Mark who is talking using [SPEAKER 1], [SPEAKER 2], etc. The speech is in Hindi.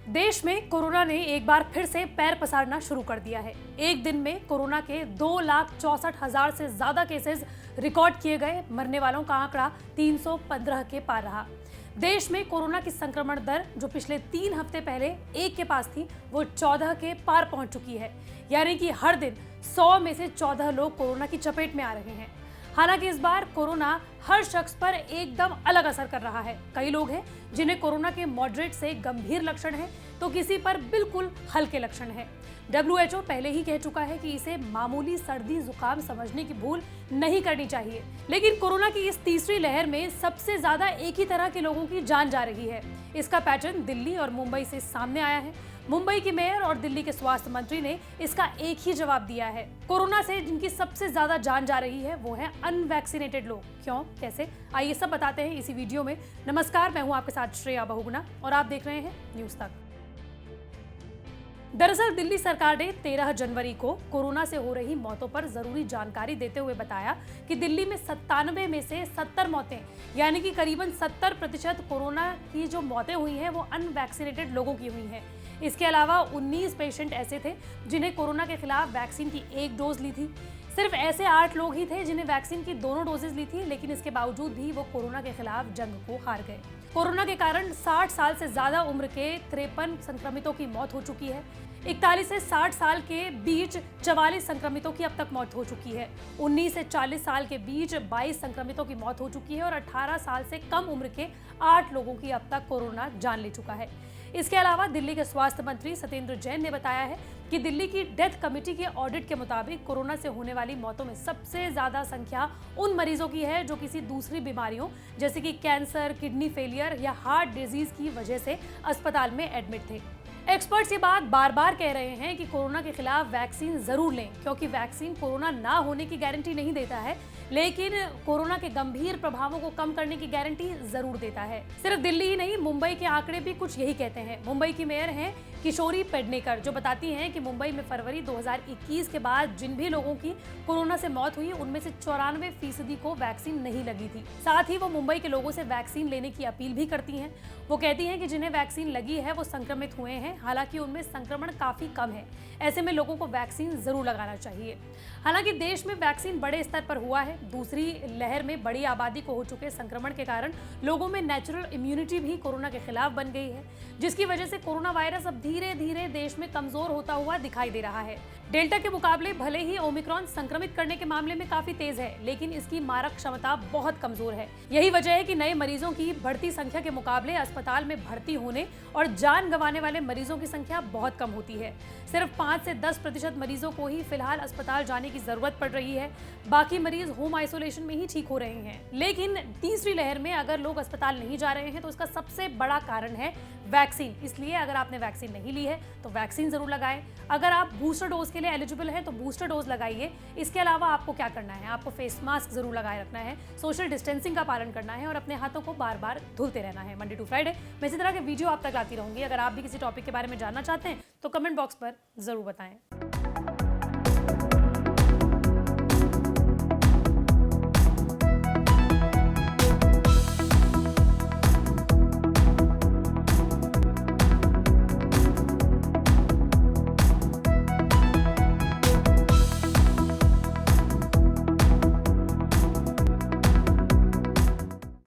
[SPEAKER 1] देश में कोरोना ने एक बार फिर से पैर पसारना शुरू कर दिया है। एक दिन में कोरोना के 2,64,000 से ज्यादा केसेस रिकॉर्ड किए गए। मरने वालों का आंकड़ा 315 के पार रहा। देश में कोरोना की संक्रमण दर जो पिछले 3 हफ्ते पहले 1 के पास थी, वो 14 के पार पहुंच चुकी है। यानी कि हर दिन 100 में से 14 लोग कोरोना की चपेट में आ रहे हैं। हालांकि इस बार कोरोना हर शख्स पर एकदम अलग असर कर रहा है। कई लोग हैं जिन्हें कोरोना के मॉडरेट से गंभीर लक्षण हैं, तो किसी पर बिल्कुल हल्के लक्षण हैं। WHO पहले ही कह चुका है कि इसे मामूली सर्दी जुकाम समझने की भूल नहीं करनी चाहिए। लेकिन कोरोना की इस तीसरी लहर में सबसे ज्यादा एक ही तरह के लोगों की जान जा रही है। इसका पैटर्न दिल्ली और मुंबई से सामने आया है। मुंबई की मेयर और दिल्ली के स्वास्थ्य मंत्री ने इसका एक ही जवाब दिया है। कोरोना से जिनकी सबसे ज्यादा जान जा रही है वो है अनवैक्सीनेटेड लोग। क्यों, कैसे, आइए सब बताते हैं इसी वीडियो में। नमस्कार, मैं हूं आपके साथ श्रेया बहुगुणा और आप देख रहे हैं न्यूज तक। दरअसल दिल्ली सरकार ने 13 जनवरी को कोरोना से हो रही मौतों पर जरूरी जानकारी देते हुए बताया कि दिल्ली में 97 में से 70 मौतें, यानी कि करीबन 70% कोरोना की जो मौतें हुई हैं वो अनवैक्सीनेटेड लोगों की हुई हैं। इसके अलावा 19 पेशेंट ऐसे थे जिन्हें कोरोना के खिलाफ वैक्सीन की 1 डोज ली थी। सिर्फ ऐसे 8 लोग ही थे जिन्हें वैक्सीन की दोनों डोजेज ली थी, लेकिन इसके बावजूद भी वो कोरोना के खिलाफ जंग को हार गए। कोरोना के कारण 60 साल से ज्यादा उम्र के 53 संक्रमितों की मौत हो चुकी है। 41 से 60 साल के बीच 44 संक्रमितों की अब तक मौत हो चुकी है। 19 से 40 साल के बीच 22 संक्रमितों की मौत हो चुकी है और 18 साल से कम उम्र के 8 लोगों की अब तक कोरोना जान ले चुका है। इसके अलावा दिल्ली के स्वास्थ्य मंत्री सत्येंद्र जैन ने बताया है कि दिल्ली की डेथ कमेटी के ऑडिट के मुताबिक कोरोना से होने वाली मौतों में सबसे ज्यादा संख्या उन मरीजों की है जो किसी दूसरी बीमारियों जैसे कि कैंसर, किडनी फेलियर या हार्ट डिजीज की वजह से अस्पताल में एडमिट थे। एक्सपर्ट्स ये बात बार बार कह रहे हैं कि कोरोना के खिलाफ वैक्सीन जरूर लें, क्योंकि वैक्सीन कोरोना ना होने की गारंटी नहीं देता है, लेकिन कोरोना के गंभीर प्रभावों को कम करने की गारंटी जरूर देता है। सिर्फ दिल्ली ही नहीं, मुंबई के आंकड़े भी कुछ यही कहते हैं। मुंबई की मेयर हैं किशोरी पेडनेकर, जो बताती हैं कि मुंबई में फरवरी 2021 के बाद जिन भी लोगों की कोरोना से मौत हुई उनमें से 94% को वैक्सीन नहीं लगी थी। साथ ही वो मुंबई के लोगों से वैक्सीन लेने की अपील भी करती हैं। वो कहती हैं कि जिन्हें वैक्सीन लगी है वो संक्रमित हुए हैं, हालांकि उनमें संक्रमण काफी कम है। ऐसे में लोगों को वैक्सीन जरूर लगाना चाहिए। हालांकि देश में वैक्सीन बड़े स्तर पर हुआ है। दूसरी लहर में बड़ी आबादी को हो चुके संक्रमण के कारण लोगों में नेचुरल इम्यूनिटी भी कोरोना के खिलाफ बन गई है, जिसकी वजह से कोरोना वायरस अब धीरे धीरे देश में कमजोर होता हुआ दिखाई दे रहा है। डेल्टा के मुकाबले भले ही ओमिक्रॉन संक्रमित करने के मामले में काफी तेज है, लेकिन इसकी मारक क्षमता बहुत कमजोर है। यही वजह है कि नए मरीजों की बढ़ती संख्या के मुकाबले अस्पताल में भर्ती होने और जान गंवाने वाले मरीजों की संख्या बहुत कम होती है। सिर्फ 5 से 10% मरीजों को ही फिलहाल अस्पताल जाने की जरूरत पड़ रही है। बाकी मरीज होम आइसोलेशन में ही ठीक हो रहे हैं। लेकिन तीसरी लहर में अगर लोग अस्पताल नहीं जा रहे हैं तो इसका सबसे बड़ा कारण है वैक्सीन। इसलिए अगर आपने वैक्सीन नहीं ली है तो वैक्सीन जरूर लगाएं। अगर आप बूस्टर डोज के लिए एलिजिबल है तो बूस्टर डोज लगाइए। इसके अलावा आपको क्या करना है, आपको फेस मास्क जरूर लगाए रखना है, सोशल डिस्टेंसिंग का पालन करना है और अपने हाथों को बार बार धुलते रहना है। मंडे टू फ्राइडे मैं इसी तरह के वीडियो आप तक लाती रहूंगी। अगर आप भी किसी टॉपिक के बारे में जानना चाहते हैं तो कमेंट बॉक्स पर जरूर बताएं।